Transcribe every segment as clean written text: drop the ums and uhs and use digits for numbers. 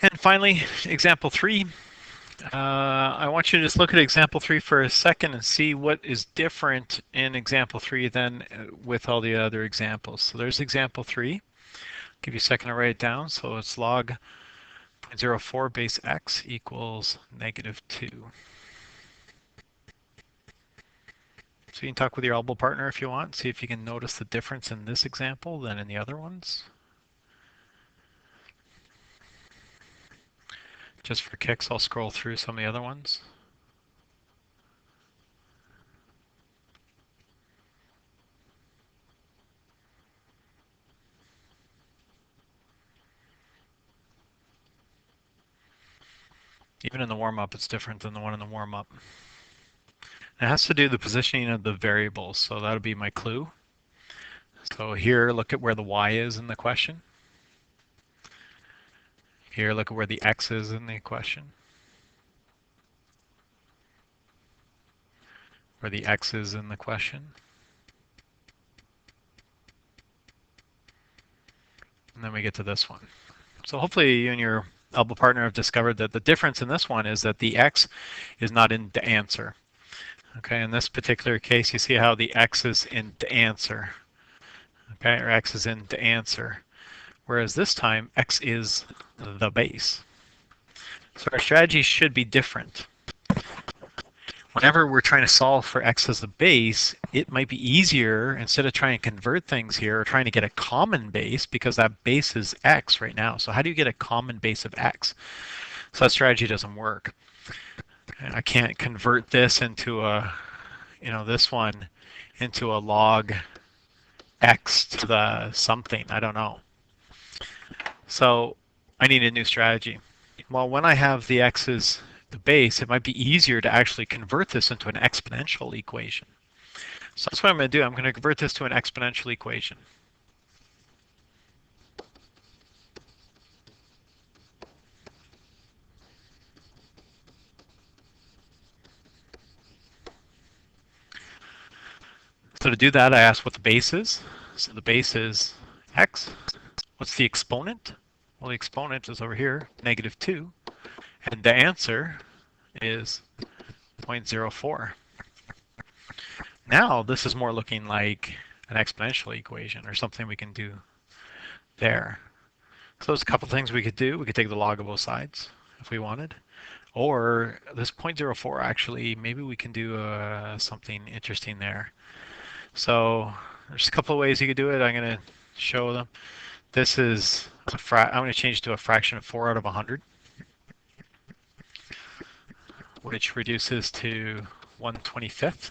And finally, example 3. I want you to just look at example 3 for a second and see what is different in example 3 than with all the other examples. So there's example 3. Give you a second to write it down. So it's log 0.04 base x equals -2. So you can talk with your elbow partner if you want, see if you can notice the difference in this example than in the other ones. Just for kicks, I'll scroll through some of the other ones. Even in the warm-up, it's different than the one in the warm-up. It has to do with the positioning of the variables, so that'll be my clue. So here, look at where the y is in the question. Here, look at where the x is in the question. Where the x is in the question. And then we get to this one. So hopefully you and your elbow partner have discovered that the difference in this one is that the x is not in the answer. Okay, in this particular case, you see how the x is in the answer. Okay, or x is in the answer. Whereas this time, x is the base. So our strategy should be different. Whenever we're trying to solve for x as the base, it might be easier, instead of trying to convert things here, or trying to get a common base, because that base is x right now. So how do you get a common base of x? So that strategy doesn't work. And I can't convert this into a, this one into a log x to the something. I don't know. So I need a new strategy. Well, when I have the x's the base, it might be easier to actually convert this into an exponential equation. So that's what I'm going to do. I'm going to convert this to an exponential equation. So to do that, I ask what the base is. So the base is x. What's the exponent? Well, the exponent is over here, -2. And the answer is 0.04. Now this is more looking like an exponential equation, or something we can do there. So there's a couple things we could do. We could take the log of both sides if we wanted. Or this 0.04, actually, maybe we can do something interesting there. So there's a couple of ways you could do it. I'm going to show them. This is I'm going to change to a fraction of 4 out of 100, which reduces to 1/25th.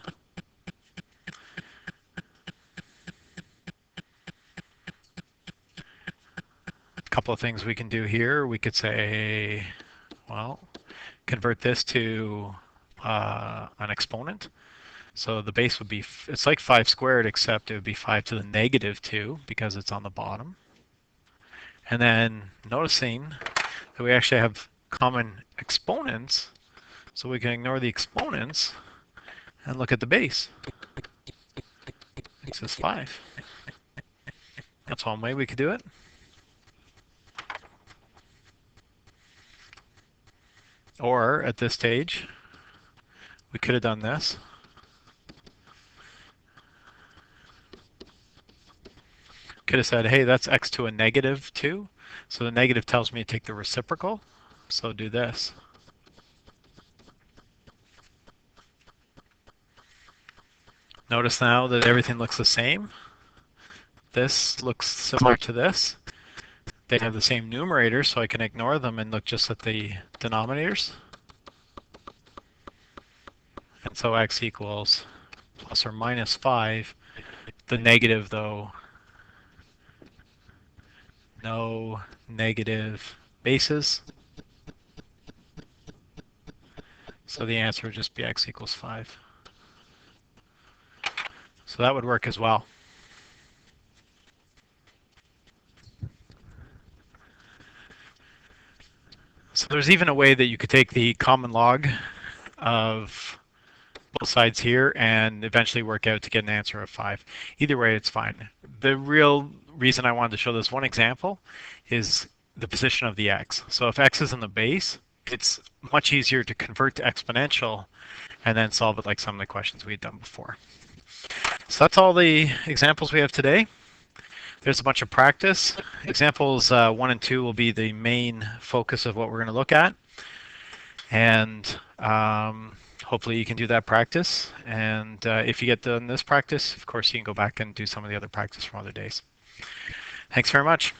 A couple of things we can do here. We could say, well, convert this to an exponent. So the base would be, it's like 5 squared, except it would be 5 to the -2 because it's on the bottom. And then noticing that we actually have common exponents, so we can ignore the exponents and look at the base. This is 5. That's one way we could do it. Or at this stage, we could have done this. Could have said, hey, that's x to a -2. So the negative tells me to take the reciprocal. So do this. Notice now that everything looks the same. This looks similar to this. They have the same numerator, so I can ignore them and look just at the denominators. And so x equals plus or minus 5. The negative, though, no negative bases. So the answer would just be x equals 5. So that would work as well. So there's even a way that you could take the common log of both sides here and eventually work out to get an answer of 5. Either way, it's fine. The real reason I wanted to show this one example is the position of the x. So if x is in the base, it's much easier to convert to exponential and then solve it like some of the questions we've done before. So that's all the examples we have today. There's a bunch of practice. Examples 1 and 2 will be the main focus of what we're going to look at. And hopefully you can do that practice. And if you get done this practice, of course, you can go back and do some of the other practice from other days. Thanks very much.